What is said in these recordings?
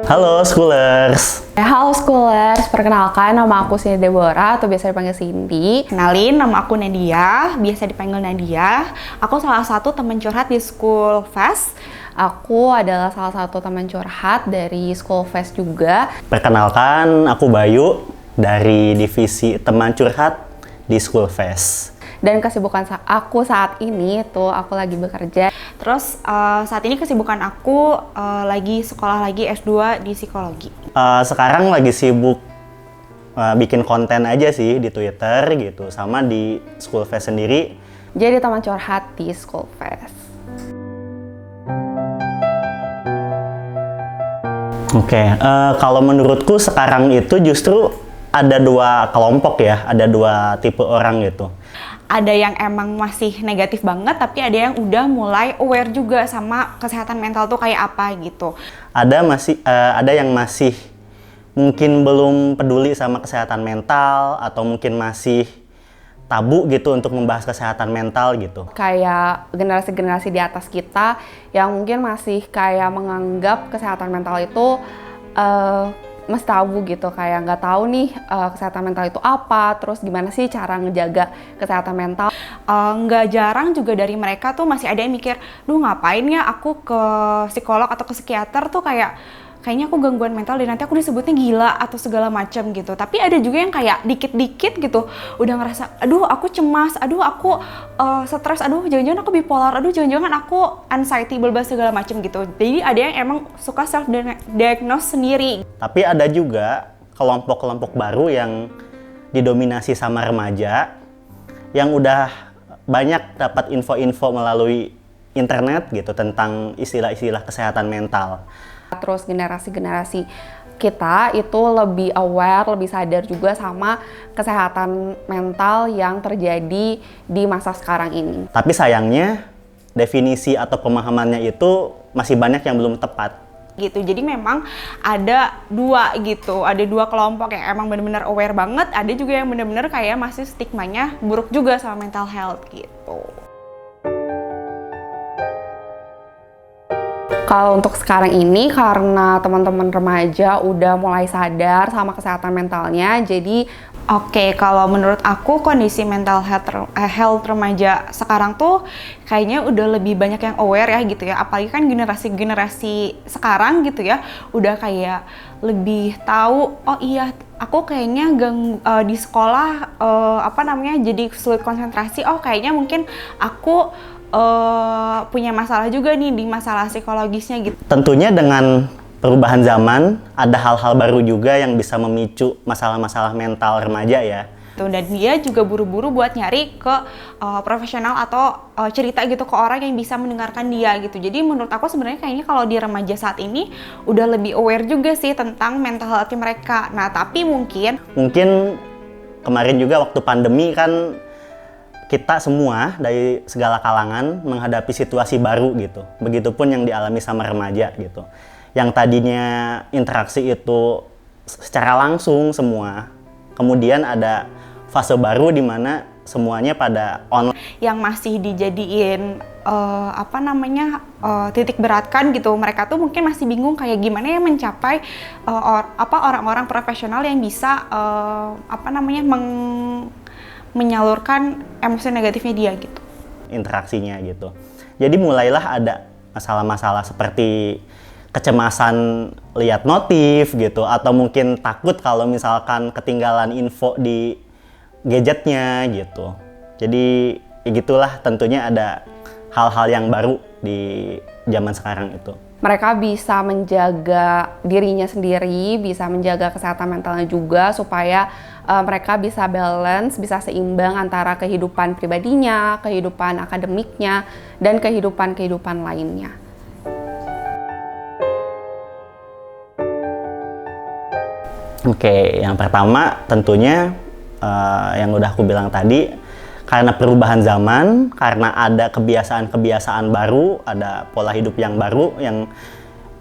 Halo Schoolers. Halo Schoolers, perkenalkan nama aku Cindy Deborah atau biasa dipanggil Cindy. Kenalin, nama aku Nadia, biasa dipanggil Nadia. Aku salah satu teman curhat di School Fest. Aku adalah salah satu teman curhat dari School Fest juga. Perkenalkan, aku Bayu dari divisi teman curhat di School Fest. Dan kesibukan aku saat ini tuh aku lagi bekerja. Terus saat ini kesibukan aku lagi sekolah lagi S2 di psikologi. Sekarang lagi sibuk bikin konten aja sih di Twitter gitu, sama di School Fest sendiri. Jadi teman curhat di School Fest. Oke, kalau menurutku sekarang itu justru ada dua kelompok ya, ada dua tipe orang gitu. Ada yang emang masih negatif banget, tapi ada yang udah mulai aware juga sama kesehatan mental tuh kayak apa gitu. Ada yang masih mungkin belum peduli sama kesehatan mental, atau mungkin masih tabu gitu untuk membahas kesehatan mental gitu. Kayak generasi-generasi di atas kita yang mungkin masih kayak menganggap kesehatan mental itu masih tabu gitu, kayak nggak tahu nih kesehatan mental itu apa, terus gimana sih cara ngejaga kesehatan mental. Nggak jarang juga dari mereka tuh masih ada yang mikir, duh ngapain ya aku ke psikolog atau ke psikiater tuh kayaknya aku gangguan mental dan nanti aku disebutnya gila atau segala macam gitu. Tapi ada juga yang kayak dikit-dikit gitu udah ngerasa, aduh aku cemas, aduh aku stres, aduh jangan-jangan aku bipolar, aduh jangan-jangan aku anxiety, segala macam gitu. Jadi ada yang emang suka self diagnose sendiri. Tapi ada juga kelompok-kelompok baru yang didominasi sama remaja yang udah banyak dapat info-info melalui internet gitu tentang istilah-istilah kesehatan mental. Terus generasi-generasi kita itu lebih aware, lebih sadar juga sama kesehatan mental yang terjadi di masa sekarang ini. Tapi sayangnya definisi atau pemahamannya itu masih banyak yang belum tepat. Gitu. Jadi memang ada dua gitu, ada dua kelompok yang emang benar-benar aware banget, ada juga yang benar-benar kayak masih stigmanya buruk juga sama mental health gitu. Kalau untuk sekarang ini karena teman-teman remaja udah mulai sadar sama kesehatan mentalnya, jadi Oke, kalau menurut aku kondisi mental health remaja sekarang tuh kayaknya udah lebih banyak yang aware ya gitu ya. Apalagi kan generasi sekarang gitu ya, udah kayak lebih tahu, oh iya aku kayaknya di sekolah jadi sulit konsentrasi. Oh kayaknya mungkin aku punya masalah juga nih di masalah psikologisnya gitu. Tentunya dengan perubahan zaman, ada hal-hal baru juga yang bisa memicu masalah-masalah mental remaja ya. Dan dia juga buru-buru buat nyari ke profesional atau cerita gitu ke orang yang bisa mendengarkan dia gitu. Jadi menurut aku sebenarnya kayaknya kalau di remaja saat ini udah lebih aware juga sih tentang mental health mereka. Nah tapi mungkin kemarin juga waktu pandemi kan kita semua dari segala kalangan menghadapi situasi baru gitu. Begitupun yang dialami sama remaja gitu. Yang tadinya interaksi itu secara langsung semua, kemudian ada fase baru di mana semuanya pada online. Yang masih dijadiin titik beratkan gitu. Mereka tuh mungkin masih bingung kayak gimana ya mencapai orang-orang profesional yang bisa menyalurkan emosi negatifnya dia gitu. Interaksinya gitu. Jadi mulailah ada masalah-masalah seperti kecemasan lihat notif gitu, atau mungkin takut kalau misalkan ketinggalan info di gadgetnya gitu. Jadi ya gitulah, tentunya ada hal-hal yang baru di zaman sekarang itu. mereka bisa menjaga dirinya sendiri, bisa menjaga kesehatan mentalnya juga supaya mereka bisa balance, bisa seimbang antara kehidupan pribadinya, kehidupan akademiknya, dan kehidupan lainnya. Oke, yang pertama tentunya yang udah aku bilang tadi, karena perubahan zaman, karena ada kebiasaan-kebiasaan baru, ada pola hidup yang baru yang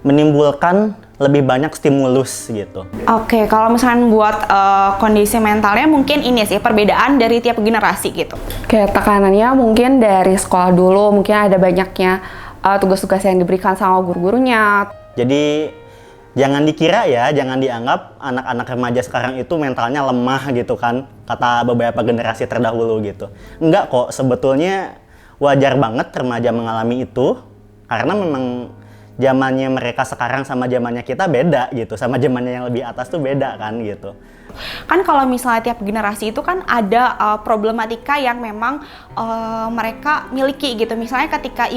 menimbulkan lebih banyak stimulus gitu. Oke, kalau misalnya buat kondisi mentalnya mungkin ini sih perbedaan dari tiap generasi gitu. Kayak tekanannya mungkin dari sekolah dulu, mungkin ada banyaknya tugas-tugas yang diberikan sama guru-gurunya. Jadi jangan dikira ya, jangan dianggap anak-anak remaja sekarang itu mentalnya lemah gitu kan, kata beberapa generasi terdahulu gitu. Enggak kok, sebetulnya wajar banget remaja mengalami itu, karena memang zamannya mereka sekarang sama zamannya kita beda gitu, sama zamannya yang lebih atas tuh beda kan gitu. Kan kalau misalnya tiap generasi itu kan ada problematika yang memang mereka miliki gitu. Misalnya ketika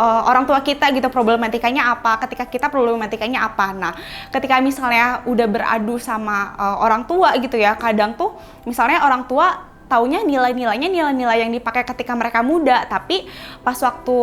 orang tua kita gitu problematikanya apa, ketika kita problematikanya apa. Nah, ketika misalnya udah beradu sama orang tua gitu ya, kadang tuh misalnya orang tua taunya nilai-nilai yang dipakai ketika mereka muda, tapi pas waktu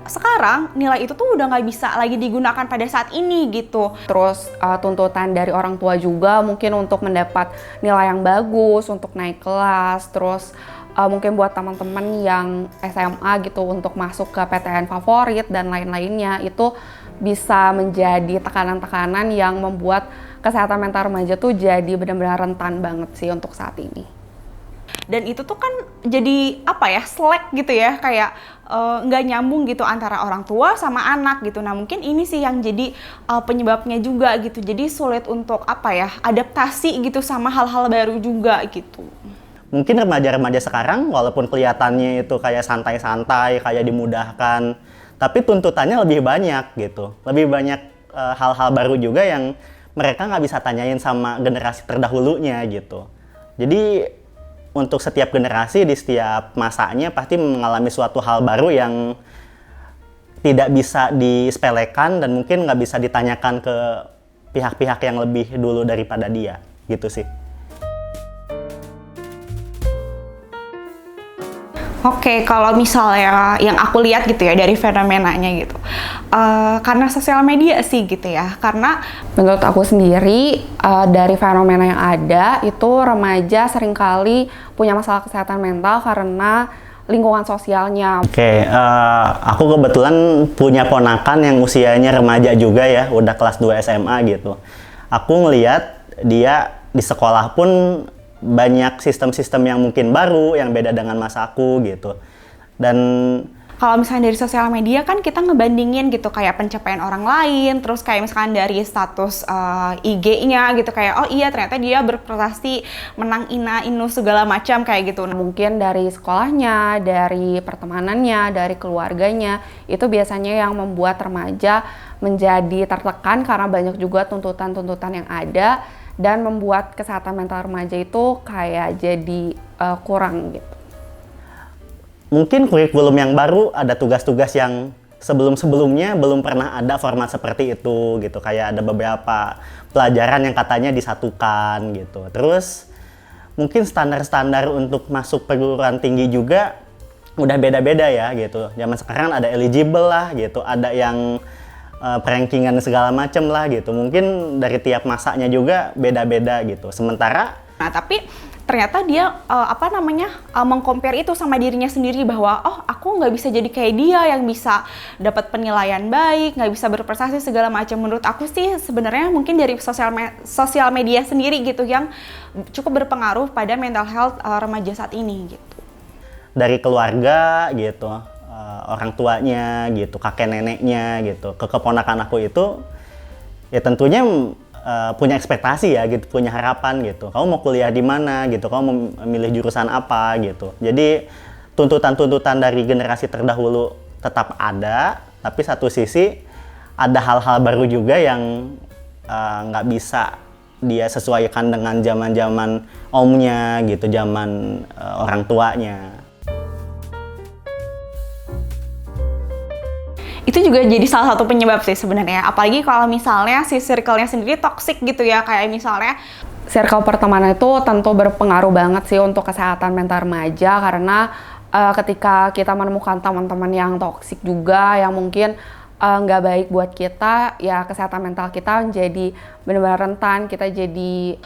sekarang nilai itu tuh udah nggak bisa lagi digunakan pada saat ini gitu. Terus tuntutan dari orang tua juga mungkin untuk mendapat nilai yang bagus, untuk naik kelas, terus mungkin buat teman-teman yang SMA gitu untuk masuk ke PTN favorit dan lain-lainnya, itu bisa menjadi tekanan-tekanan yang membuat kesehatan mental remaja tuh jadi benar-benar rentan banget sih untuk saat ini. Dan itu tuh kan jadi apa ya, slack gitu ya, kayak nggak nyambung gitu antara orang tua sama anak gitu. Nah mungkin ini sih yang jadi penyebabnya juga gitu, jadi sulit untuk apa ya, adaptasi gitu sama hal-hal baru juga gitu. Mungkin remaja-remaja sekarang walaupun kelihatannya itu kayak santai-santai, kayak dimudahkan, tapi tuntutannya lebih banyak gitu, lebih banyak hal-hal baru juga yang mereka nggak bisa tanyain sama generasi terdahulunya gitu. Jadi untuk setiap generasi di setiap masanya pasti mengalami suatu hal baru yang tidak bisa disepelekan dan mungkin nggak bisa ditanyakan ke pihak-pihak yang lebih dulu daripada dia, gitu sih. Oke, kalau misalnya yang aku lihat gitu ya dari fenomenanya gitu, karena sosial media sih gitu ya, karena menurut aku sendiri dari fenomena yang ada itu remaja seringkali punya masalah kesehatan mental karena lingkungan sosialnya. Oke, aku kebetulan punya ponakan yang usianya remaja juga ya, udah kelas 2 SMA gitu. Aku ngelihat dia di sekolah pun banyak sistem-sistem yang mungkin baru, yang beda dengan masa aku gitu. Dan kalau misalnya dari sosial media kan kita ngebandingin gitu kayak pencapaian orang lain, terus kayak misalkan dari status IG-nya gitu, kayak oh iya ternyata dia berprestasi menang inu segala macam kayak gitu. Mungkin dari sekolahnya, dari pertemanannya, dari keluarganya, itu biasanya yang membuat remaja menjadi tertekan karena banyak juga tuntutan-tuntutan yang ada, dan membuat kesehatan mental remaja itu kayak jadi kurang gitu. mungkin kurikulum yang baru ada tugas-tugas yang sebelum-sebelumnya belum pernah ada format seperti itu gitu. Kayak ada beberapa pelajaran yang katanya disatukan gitu. Terus mungkin standar-standar untuk masuk perguruan tinggi juga udah beda-beda ya gitu. Zaman sekarang ada eligible lah gitu, ada yang perankingan segala macem lah gitu. Mungkin dari tiap masanya juga beda-beda gitu. Sementara, nah tapi ternyata dia mengcompare itu sama dirinya sendiri bahwa oh aku nggak bisa jadi kayak dia yang bisa dapat penilaian baik, nggak bisa berprestasi segala macam. Menurut aku sih sebenarnya mungkin dari sosial media sendiri gitu yang cukup berpengaruh pada mental health remaja saat ini gitu. dari keluarga gitu, orang tuanya gitu, kakek neneknya gitu, ke keponakan aku itu ya tentunya punya ekspektasi ya gitu, punya harapan gitu. Kamu mau kuliah di mana gitu, kamu mau memilih jurusan apa gitu. Jadi tuntutan-tuntutan dari generasi terdahulu tetap ada, tapi satu sisi ada hal-hal baru juga yang nggak bisa dia sesuaikan dengan zaman-zaman omnya gitu, zaman orang tuanya. Itu juga jadi salah satu penyebab sih sebenarnya. Apalagi kalau misalnya si circle-nya sendiri toxic gitu ya, kayak misalnya Circle pertemanan itu tentu berpengaruh banget sih untuk kesehatan mental remaja, karena ketika kita menemukan teman-teman yang toksik juga, yang mungkin nggak baik buat kita, ya kesehatan mental kita menjadi benar-benar rentan. Kita jadi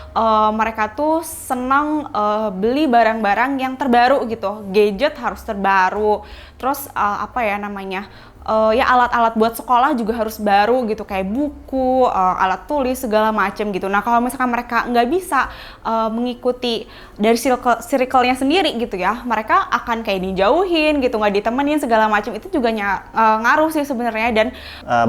mereka tuh senang beli barang-barang yang terbaru gitu, gadget harus terbaru, terus ya alat-alat buat sekolah juga harus baru gitu, kayak buku, alat tulis segala macem gitu. Nah kalau misalkan mereka nggak bisa mengikuti dari circle-nya sendiri gitu ya, mereka akan kayak dijauhin gitu, nggak ditemenin segala macam. Itu juga ngaruh sih sebenarnya. Dan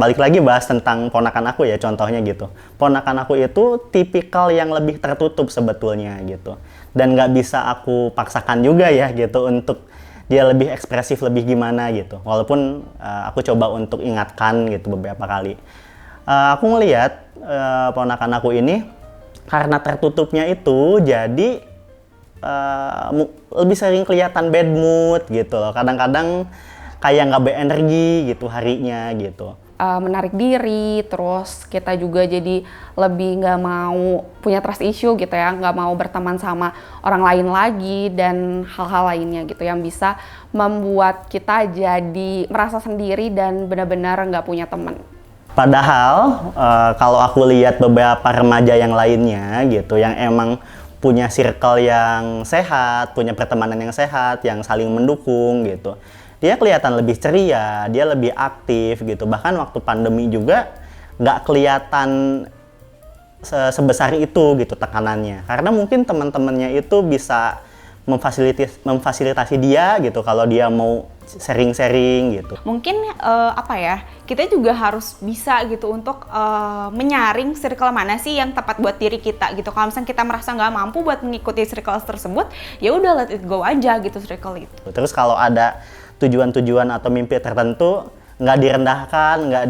balik lagi bahas tentang ponakan aku ya, contohnya gitu. Ponakan aku itu tipikal yang lebih tertutup sebetulnya gitu, dan nggak bisa aku paksakan juga ya gitu untuk dia lebih ekspresif, lebih gimana gitu. Walaupun aku coba untuk ingatkan gitu beberapa kali. Aku ngelihat ponakan aku ini karena tertutupnya itu jadi lebih sering kelihatan bad mood gitu loh. Kadang-kadang kayak nggak berenergi gitu harinya gitu. Menarik diri, terus kita juga jadi lebih nggak mau punya trust issue gitu ya, nggak mau berteman sama orang lain lagi dan hal-hal lainnya gitu yang bisa membuat kita jadi merasa sendiri dan benar-benar nggak punya teman. Padahal kalau aku lihat beberapa remaja yang lainnya gitu, yang emang punya circle yang sehat, punya pertemanan yang sehat, yang saling mendukung gitu, dia kelihatan lebih ceria, dia lebih aktif gitu. Bahkan waktu pandemi juga nggak kelihatan sebesar itu gitu tekanannya. Karena mungkin teman-temannya itu bisa memfasilitasi dia gitu kalau dia mau sharing-sharing gitu. mungkin kita juga harus bisa gitu untuk menyaring circle mana sih yang tepat buat diri kita gitu. Kalau misalnya kita merasa nggak mampu buat mengikuti circle tersebut, ya udah let it go aja gitu circle itu. Terus kalau ada tujuan-tujuan atau mimpi tertentu, nggak direndahkan, nggak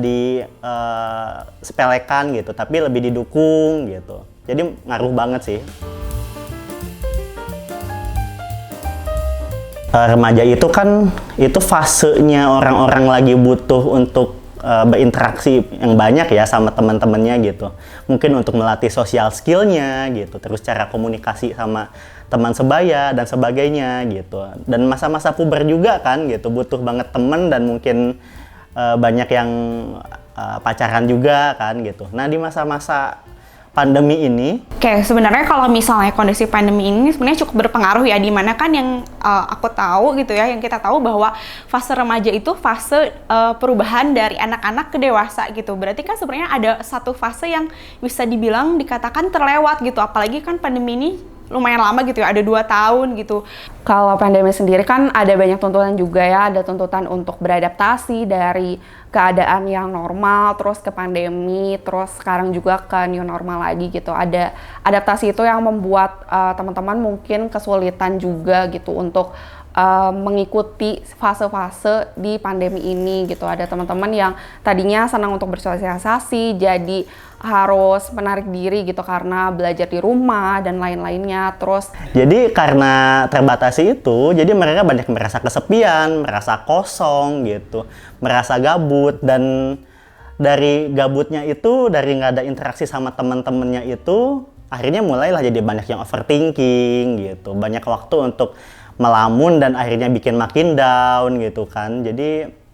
disepelekan gitu, tapi lebih didukung gitu. Jadi ngaruh banget sih. Remaja itu kan, itu fasenya orang-orang lagi butuh untuk berinteraksi yang banyak ya sama teman-temannya gitu. Mungkin untuk melatih sosial skillnya gitu, terus cara komunikasi sama teman sebaya dan sebagainya gitu. Dan masa-masa puber juga kan gitu, butuh banget temen dan mungkin banyak yang pacaran juga kan gitu. Nah di masa-masa pandemi ini, Sebenarnya kalau misalnya kondisi pandemi ini sebenarnya cukup berpengaruh ya, dimana kan yang aku tahu gitu ya, yang kita tahu bahwa fase remaja itu fase perubahan dari anak-anak ke dewasa gitu. Berarti kan sebenarnya ada satu fase yang bisa dibilang dikatakan terlewat gitu, apalagi kan pandemi ini lumayan lama gitu ya, ada 2 tahun gitu. Kalau pandemi sendiri kan ada banyak tuntutan juga ya, ada tuntutan untuk beradaptasi dari keadaan yang normal, terus ke pandemi, terus sekarang juga ke new normal lagi gitu. Ada adaptasi itu yang membuat teman-teman mungkin kesulitan juga gitu untuk mengikuti fase-fase di pandemi ini gitu. Ada teman-teman yang tadinya senang untuk bersosialisasi, jadi harus menarik diri gitu karena belajar di rumah dan lain-lainnya. Terus jadi karena terbatasi itu, jadi mereka banyak merasa kesepian, merasa kosong gitu, merasa gabut. Dan dari gabutnya itu, dari nggak ada interaksi sama teman-temannya itu, akhirnya mulailah jadi banyak yang overthinking gitu, banyak waktu untuk melamun dan akhirnya bikin makin down gitu kan. Jadi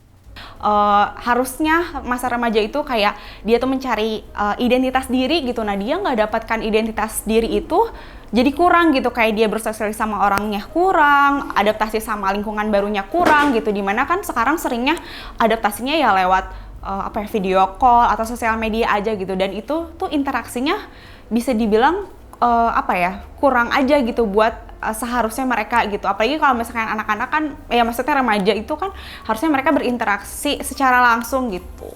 harusnya masa remaja itu kayak dia tuh mencari identitas diri gitu. Nah dia nggak dapatkan identitas diri itu, jadi kurang gitu, kayak dia bersosialisasi sama orangnya kurang, adaptasi sama lingkungan barunya kurang gitu. Dimana kan sekarang seringnya adaptasinya ya lewat video call atau sosial media aja gitu, dan itu tuh interaksinya bisa dibilang kurang aja gitu buat seharusnya mereka gitu. Apalagi kalau misalkan anak-anak kan, ya maksudnya remaja itu kan harusnya mereka berinteraksi secara langsung gitu.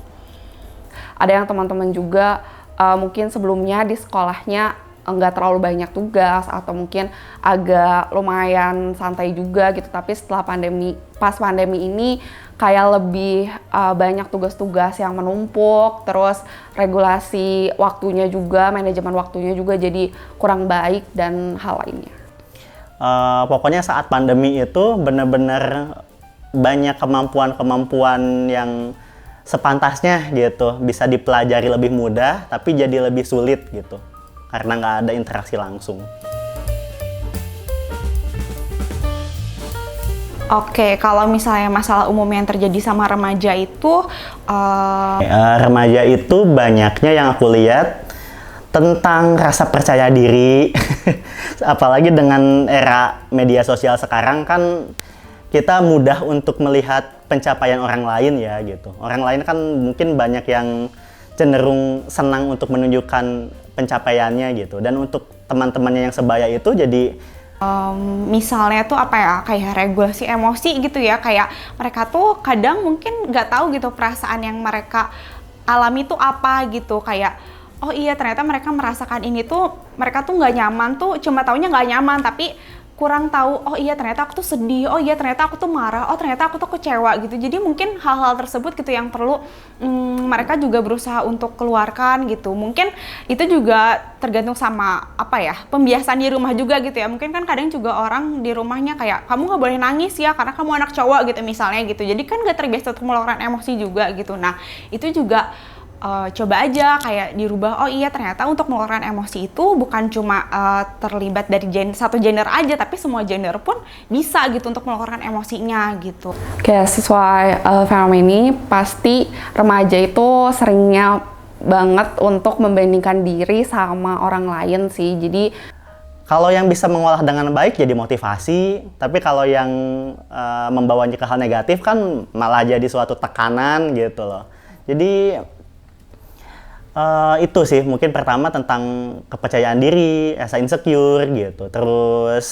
ada yang teman-teman juga mungkin sebelumnya di sekolahnya nggak terlalu banyak tugas atau mungkin agak lumayan santai juga gitu, tapi setelah pas pandemi ini kayak lebih banyak tugas-tugas yang menumpuk, terus regulasi waktunya juga, manajemen waktunya juga jadi kurang baik dan hal lainnya. Pokoknya saat pandemi itu benar-benar banyak kemampuan-kemampuan yang sepantasnya gitu bisa dipelajari lebih mudah, tapi jadi lebih sulit gitu karena nggak ada interaksi langsung. Oke, kalau misalnya masalah umum yang terjadi sama remaja itu, remaja itu banyaknya yang aku lihat tentang rasa percaya diri. Apalagi dengan era media sosial sekarang kan kita mudah untuk melihat pencapaian orang lain ya gitu. Orang lain kan mungkin banyak yang cenderung senang untuk menunjukkan pencapaiannya gitu. Dan untuk teman-temannya yang sebaya itu jadi misalnya tuh apa ya, kayak regulasi emosi gitu ya, kayak mereka tuh kadang mungkin nggak tahu gitu perasaan yang mereka alami tuh apa gitu, kayak oh iya ternyata mereka merasakan ini tuh, mereka tuh nggak nyaman tuh, cuma taunya nggak nyaman tapi kurang tahu, oh iya ternyata aku tuh sedih, oh iya ternyata aku tuh marah, oh ternyata aku tuh kecewa gitu. Jadi mungkin hal-hal tersebut gitu yang perlu mereka juga berusaha untuk keluarkan gitu. Mungkin itu juga tergantung sama apa ya, pembiasaan di rumah juga gitu ya. Mungkin kan kadang juga orang di rumahnya kayak kamu nggak boleh nangis ya karena kamu anak cowok gitu misalnya gitu. Jadi kan nggak terbiasa untuk meluapkan emosi juga gitu. Nah itu juga coba aja kayak dirubah, oh iya ternyata untuk mengeluarkan emosi itu bukan cuma terlibat dari satu gender aja, tapi semua gender pun bisa gitu untuk mengeluarkan emosinya gitu. Oke, sesuai fenomena ini pasti remaja itu seringnya banget untuk membandingkan diri sama orang lain sih. Jadi kalau yang bisa mengolah dengan baik jadi motivasi, tapi kalau yang membawanya ke hal negatif kan malah jadi suatu tekanan gitu loh. Jadi itu sih mungkin pertama tentang kepercayaan diri, rasa insecure gitu. Terus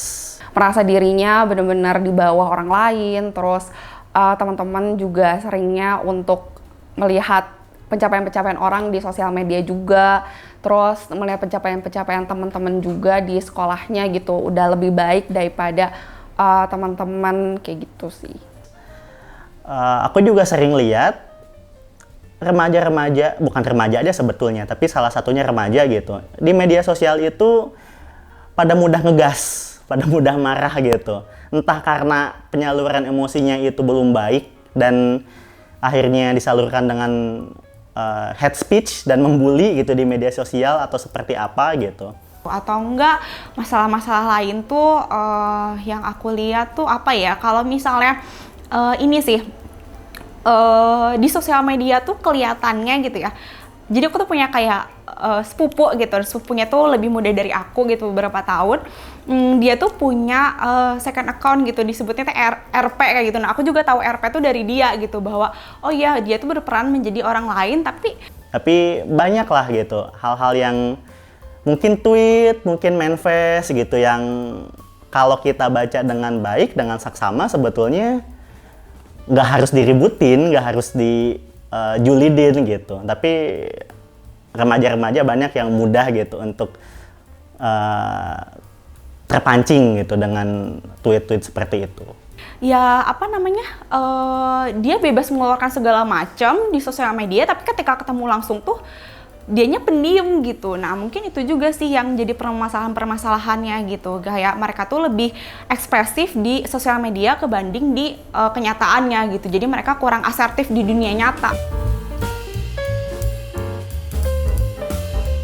merasa dirinya benar-benar di bawah orang lain. Terus teman-teman juga seringnya untuk melihat pencapaian-pencapaian orang di sosial media juga. Terus melihat pencapaian-pencapaian teman-teman juga di sekolahnya gitu. Udah lebih baik daripada teman-teman kayak gitu sih. Aku juga sering lihat remaja-remaja, bukan remaja aja sebetulnya, tapi salah satunya remaja gitu. Di media sosial itu pada mudah ngegas, pada mudah marah gitu. Entah karena penyaluran emosinya itu belum baik dan akhirnya disalurkan dengan hate speech dan membuli gitu di media sosial atau seperti apa gitu. Atau enggak masalah-masalah lain tuh yang aku lihat tuh apa ya, kalau misalnya ini sih di sosial media tuh kelihatannya gitu ya. Jadi aku tuh punya kayak sepupu gitu, sepupunya tuh lebih muda dari aku gitu beberapa tahun. Dia tuh punya second account gitu, disebutnya tuh RP kayak gitu. Nah aku juga tahu RP tuh dari dia gitu, bahwa oh iya dia tuh berperan menjadi orang lain, tapi banyak lah gitu hal-hal yang mungkin tweet, mungkin manifest gitu yang kalau kita baca dengan baik, dengan saksama sebetulnya nggak harus diributin, nggak harus dijulidin gitu. Tapi remaja-remaja banyak yang mudah gitu untuk terpancing gitu dengan tweet-tweet seperti itu. Ya apa namanya, dia bebas mengeluarkan segala macam di sosial media, tapi ketika ketemu langsung tuh dianya pendiam gitu. Nah mungkin itu juga sih yang jadi permasalahannya gitu. Kayak mereka tuh lebih ekspresif di sosial media kebanding di kenyataannya gitu. Jadi mereka kurang asertif di dunia nyata.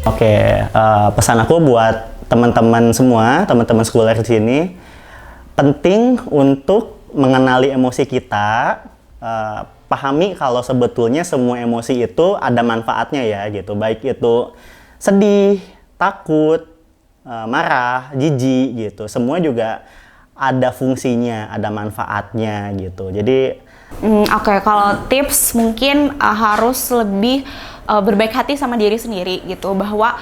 Oke, pesan aku buat teman-teman semua, teman-teman Schooler di sini, penting untuk mengenali emosi kita, pahami kalau sebetulnya semua emosi itu ada manfaatnya ya gitu. Baik itu sedih, takut, marah, jijik gitu. Semua juga ada fungsinya, ada manfaatnya gitu. Jadi Oke, kalau tips mungkin harus lebih berbaik hati sama diri sendiri gitu, bahwa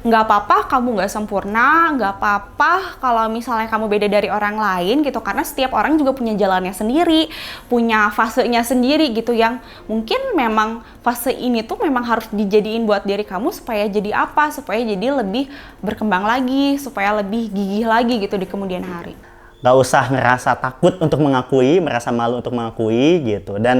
nggak apa-apa kamu nggak sempurna, nggak apa-apa kalau misalnya kamu beda dari orang lain gitu, karena setiap orang juga punya jalannya sendiri, punya fasenya sendiri gitu, yang mungkin memang fase ini tuh memang harus dijadiin buat diri kamu supaya jadi apa, supaya jadi lebih berkembang lagi, supaya lebih gigih lagi gitu di kemudian hari. nggak usah ngerasa takut untuk mengakui, merasa malu untuk mengakui gitu, dan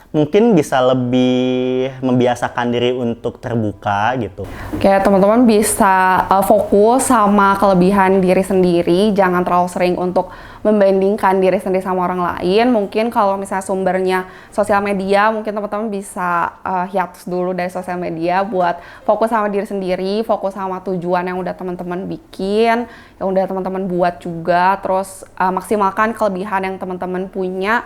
mungkin bisa lebih membiasakan diri untuk terbuka gitu. Kayak teman-teman bisa fokus sama kelebihan diri sendiri, jangan terlalu sering untuk membandingkan diri sendiri sama orang lain. Mungkin kalau misalnya sumbernya sosial media, mungkin teman-teman bisa hiatus dulu dari sosial media buat fokus sama diri sendiri, fokus sama tujuan yang udah teman-teman bikin, yang udah teman-teman buat juga, terus maksimalkan kelebihan yang teman-teman punya,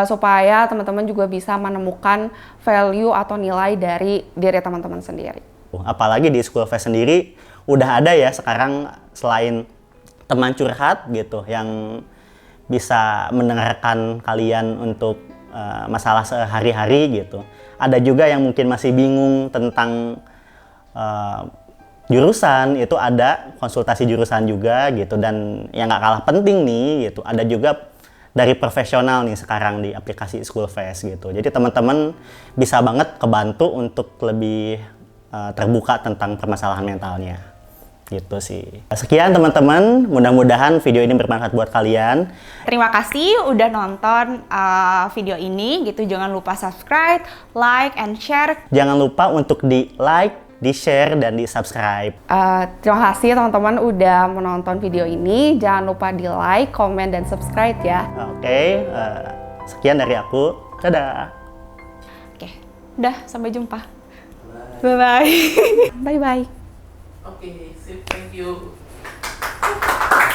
supaya teman-teman juga bisa menemukan value atau nilai dari diri teman-teman sendiri. Apalagi di School Fest sendiri udah ada ya sekarang, selain teman curhat gitu yang bisa mendengarkan kalian untuk masalah sehari-hari gitu. Ada juga yang mungkin masih bingung tentang jurusan, itu ada konsultasi jurusan juga gitu. Dan yang nggak kalah penting nih gitu, ada juga dari profesional nih sekarang di aplikasi Schoolfest gitu. Jadi teman-teman bisa banget kebantu untuk lebih terbuka tentang permasalahan mentalnya. Gitu sih. Sekian teman-teman, mudah-mudahan video ini bermanfaat buat kalian. Terima kasih udah nonton video ini gitu. Jangan lupa subscribe, like, and share. Jangan lupa untuk di like, di share, dan di subscribe. Terima kasih teman-teman udah menonton video ini. Jangan lupa di like, komen, dan subscribe ya. Oke, sekian dari aku. Dadah. Oke, udah sampai jumpa. Bye-bye. Bye-bye. Okay, so thank you.